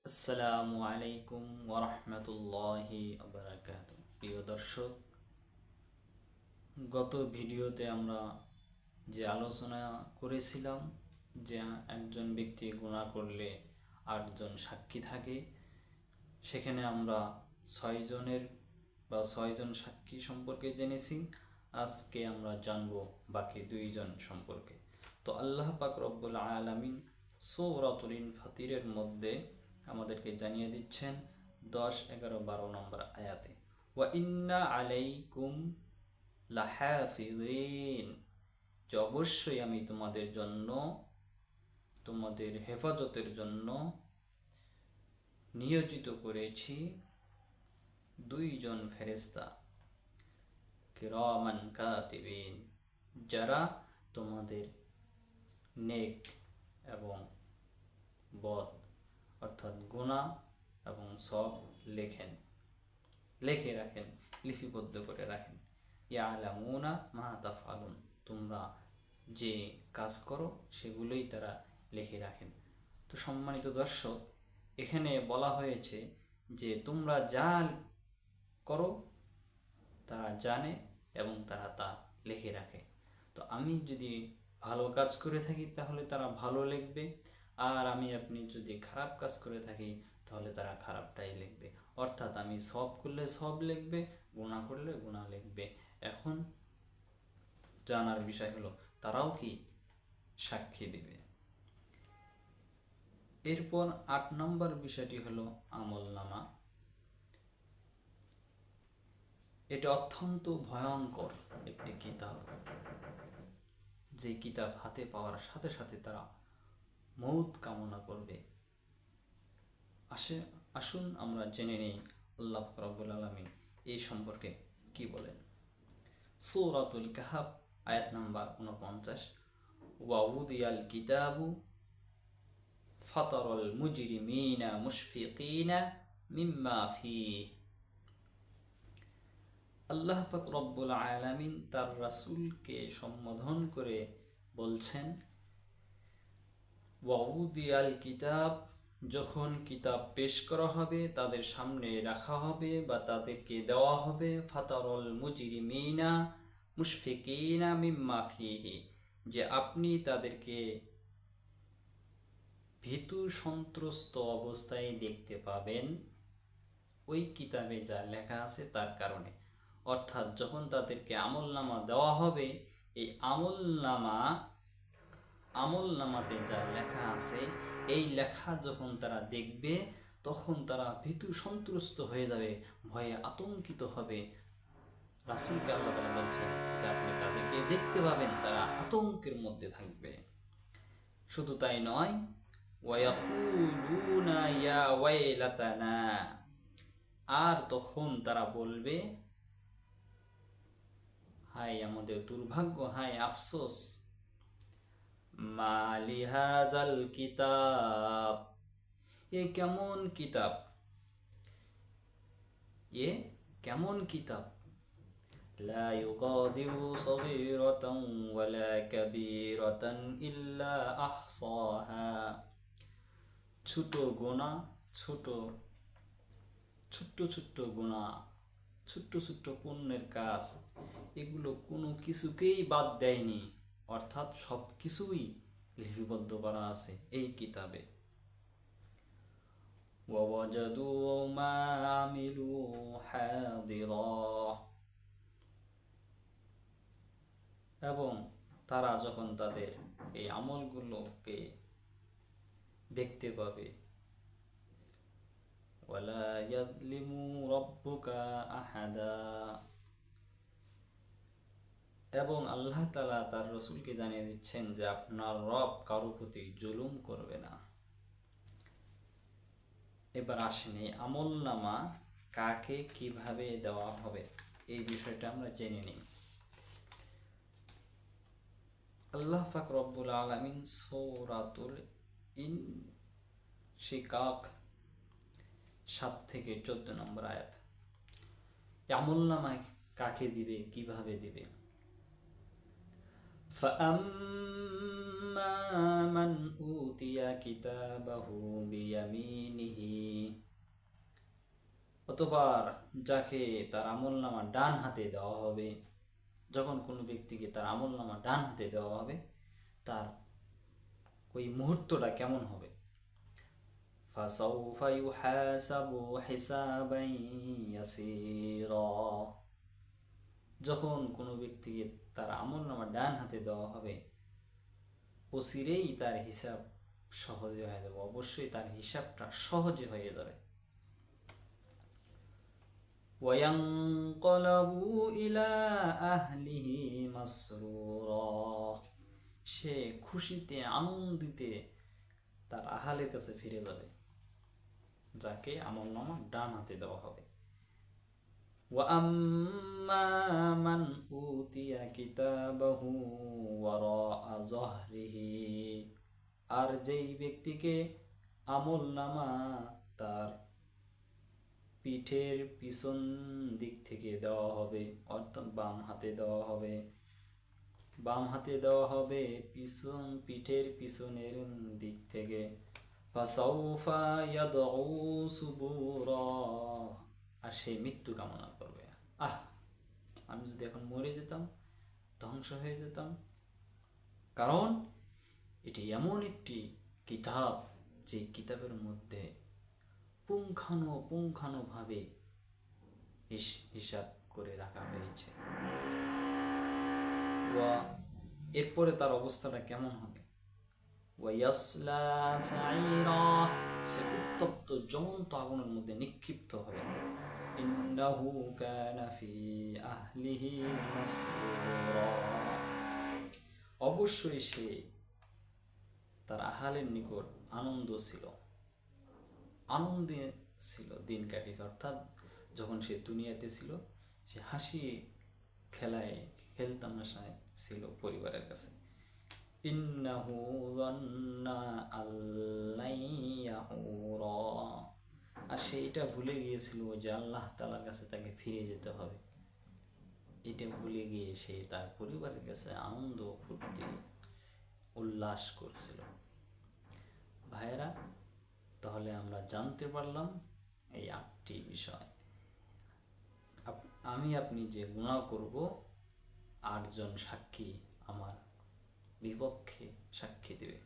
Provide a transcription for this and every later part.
আসসালামু আলাইকুম ওরহমতুল্লাহি বারাকাতুহু। প্রিয় দর্শক, গত ভিডিওতে আমরা যে আলোচনা করেছিলাম যে একজন ব্যক্তি গুনাহ করলে 8জন সাক্ষী থাকে, সেখানে আমরা 6জনের বা 6জন সাক্ষী সম্পর্কে জেনেছি। আজকে আমরা জানব বাকি 2জন সম্পর্কে। তো আল্লাহ পাক রব্বুল আলামিন সূরাতুল ইনফাতিরের মধ্যে আমাদেরকে জানিয়ে দিচ্ছেন 10, 11, 12 নম্বর আয়াতে, ওয়া ইন্না আলাইকুম লাহাফিজিন, যে অবশ্যই আমি তোমাদের জন্য, তোমাদের হেফাজতের জন্য নিয়োজিত করেছি 2জন ফেরেশতা, কিরামান কাতিবিন, যারা তোমাদের নেক এবং বদ অর্থাৎ গুনাহ এবং সব লিখে রাখেন, লিপিবদ্ধ করে রাখেন। ইয়ালামুনা মা তাফআলুন, তোমরা যে কাজ করো সেগুলোই তারা লিখে রাখেন। তো সম্মানিত দর্শক, এখানে বলা হয়েছে যে তোমরা যা করো তারা জানে এবং তারা তা লিখে রাখে। তো আমি যদি ভালো কাজ করে থাকি তাহলে তারা ভালো লিখবে, আর আমি আপনি যদি খারাপ কাজ করে থাকি তাহলে তারা খারাপটাই লিখবে। অর্থাৎ আমি সব করলে সব লিখবে, গুনাহ করলে গুনাহ লিখবে। এখন জানার বিষয় হলো তারাও কি সাক্ষী দিবে। এরপর 8 নম্বর বিষয়টি হলো আমলনামা। এটা অত্যন্ত ভয়ঙ্কর একটি কিতাব, যে কিতাব হাতে পাওয়ার সাথে সাথে তারা মৌত কামনা করবে। আসুন আমরা জেনে নেই আল্লাহ রাব্বুল আলামিন এই সম্পর্কে কি বলেন। সূরাতুল কাহফ আয়াত নাম্বার 49, ওয়া উদিয়াল কিতাবু ফাতারাল মুজরিমিনা মুশফিকিনা মিম্মা ফিহি। আল্লাহ পাক রব্বুল আলামিন তার রাসূলকে সম্বোধন করে বলছেন, ওয়াউদিয়াল কিতাব, যখন কিতাব পেশ করা হবে, তাদের সামনে রাখা হবে বা তাদেরকে দেওয়া হবে, ফাতারল মুজরিমিনা মুশফিকিনা মিম্মা ফিহি, যে আপনি তাদেরকে ভীতু সন্ত্রস্ত অবস্থায় দেখতে পাবেন ওই কিতাবে যা লেখা আছে তার কারণে। অর্থাৎ যখন তাদেরকে আমলনামা দেওয়া হবে, এই আমলনামাতে যা লেখা আছে, এই লেখা যখন তারা দেখবে তখন তারা ভীতু সন্ত্রস্ত হয়ে যাবে, ভয়ে আতঙ্কিত হবে। রাসূলকে আল্লাহ তাআলা বলছেন যে আপনি তাদেরকে দেখতে পাবেন, তারা আতঙ্কের মধ্যে থাকবে। শুধু তাই নয়, ওয়ায়াকুলুনা ইয়া ওয়াইলাতানা, আর তখন তারা বলবে, হায় আমাদের দুর্ভাগ্য, হায় আফসোস, মা লিহাযাল কিতাব, এ কেমন কিতাব, এ কেমন কিতাব, লা ইউগাদিরু সগীরাতান ওয়ালা কাবীরাতান ইল্লা আহসাহা, ছোট গুনাহ, ছোট্ট ছোট্ট গুনাহ, ছোট্ট পুণ্যের কাজ, এগুলো কোনো কিছুকেই বাদ দেয়নি। অর্থাৎ সব কিছুই লিপিবদ্ধ করা আছে এই কিতাবে। ওয়াওয়াজাদু মা আমিলু হাদিরা, এবং তারা যখন তাদের এই আমলগুলোকে দেখতে পাবে, ওয়ালা ইয়াযলিমু রাব্বুকা আহাদা, এবং আল্লাহ তাআলা তার রাসূলকে জানিয়ে দিচ্ছেন যে আপনার রব কারো প্রতি জুলুম করবে না। এবার আসেন এই আমলনামা কাকে কিভাবে দেওয়া হবে এই বিষয়টা আমরা জেনে নিই। আল্লাহ পাক রব্বুল আলামিন সূরাতুল ইনশিকাক 7 থেকে 14 নম্বর আয়াত, আমলনামা কাকে দিবে, কিভাবে দিবে। فأما من أوتي كتابه بيمينه অতঃপর যাকে তার আমলনামা ডান হাতে দেওয়া হবে, যখন কোনো ব্যক্তিকে তার আমলনামা ডান হাতে দেওয়া হবে, তার ওই মুহূর্তটা কেমন হবে? فسوف يحاسب حسابا يسيرا। যখন কোনো ব্যক্তিকে তার আমলনামা ডান হাতে দেওয়া হবে, অচিরেই তার হিসাব সহজে হয়ে যাবে, অবশ্যই তার হিসাবটা সহজে হয়ে যাবে। وينقلب إلى أهله مسرورا। সে খুশিতে আনন্দিতে তার আহালের কাছে ফিরে যাবে, যাকে আমলনামা ডান হাতে দেওয়া হবে। وأما من أوتي كتابه وراء ظهره। আর যেই ব্যক্তিকে আমলনামা তার পিঠের পিছন দিক থেকে দেওয়া হবে, অর্থাৎ বাম হাতে দেওয়া হবে, পিঠের পিছনের দিক থেকে। ফাসাউফা ইয়াদউ সুবুরা। আর সে মৃত্যু কামনা করবে, আমি যদি এখন মরে যেতাম, ধ্বংস হয়ে যেতাম। কারণ এটি এমন একটি কিতাব, যে কিতাবের মধ্যে পুঙ্খানুপুঙ্খানুভাবে হিসাব করে রাখা হয়েছে। এরপরে তার অবস্থাটা কেমন হবে? ওয়ায়াসলা সাইরা। সে উত্তপ্ত জ্বলন্ত আগুনের মধ্যে নিক্ষিপ্ত হবে। ইন্নাহু কানা ফি আহলিহি মাসরুরা। অবশ্যই সে তার আহালের নিকট আনন্দে ছিল দিন কাটিয়েছে। অর্থাৎ যখন সে দুনিয়াতে ছিল, সে হাসি খেলায় খেলতামাশায় ছিল পরিবারের কাছে। ইন্নাহু যান্না আল্লাই ইয়াহুরা। আর সে এটা ভুলে গিয়েছিল যে আল্লাহ তাআলার কাছে তাকে ফিরে যেতে হবে। এটা ভুলে গিয়ে সে তার পরিবারের কাছে আনন্দ ফুর্তি উল্লাস করছিল। ভাইয়েরা, তাহলে আমরা জানতে পারলাম এই 8টি বিষয়। আপনি যে গুনাহ করব, 8 জন সাক্ষী আমার বিপক্ষে সাক্ষী দেবে।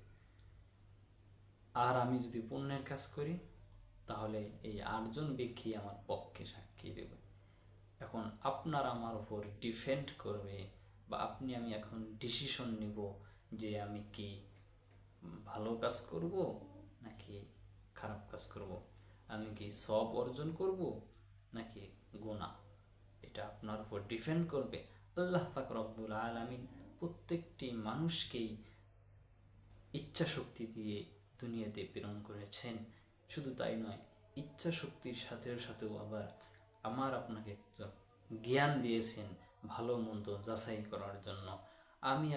আর আমি যদি পুণ্যের কাজ করি, তাহলে এই 8 জন ব্যক্তি আমার পক্ষে সাক্ষী দেবে। এখন আপনার আমার উপর ডিপেন্ড করবে, বা আমি এখন ডিসিশন নিব যে আমি কি ভালো কাজ করব নাকি খারাপ কাজ করব, আমি কি সওয়াব অর্জন করব নাকি গুনাহ। এটা আপনার উপর ডিপেন্ড করবে। আল্লাহ পাক রব্বুল আলামিন প্রত্যেকটি মানুষকেই ইচ্ছা শক্তি দিয়ে দুনিয়াতে প্রেরণ করেছেন। শুধু তাই নয়, ইচ্ছা শক্তির সাথেও আবার আপনাকে জ্ঞান দিয়েছেন ভালো মন্দ যাচাই করার জন্য।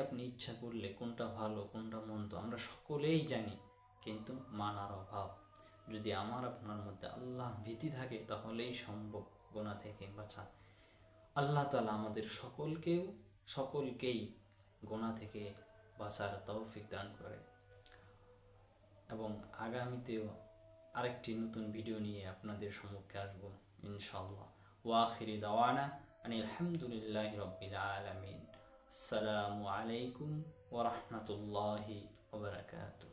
আপনি ইচ্ছা করলে কোনটা ভালো কোনটা মন্দ আমরা সকলেই জানি, কিন্তু মানার অভাব। যদি আপনার মধ্যে আল্লাহ ভীতি থাকে, তাহলেই সম্ভব গুনাহ থেকে বাঁচা। আল্লাহ তাআলা আমাদের সকলকেই গুনাহ থেকে বাঁচার তৌফিক দান করে। এবং আগামীতেও আরেকটি নতুন ভিডিও নিয়ে আপনাদের সম্মুখে আসবো ইনশাআল্লাহ। ওয়া আখিরি দাওয়ানা আনিল হামদুলিল্লাহি রাব্বিল আলামিন। আসসালামু আলাইকুম ওয়া রাহমাতুল্লাহি ওয়া বারাকাতুহু।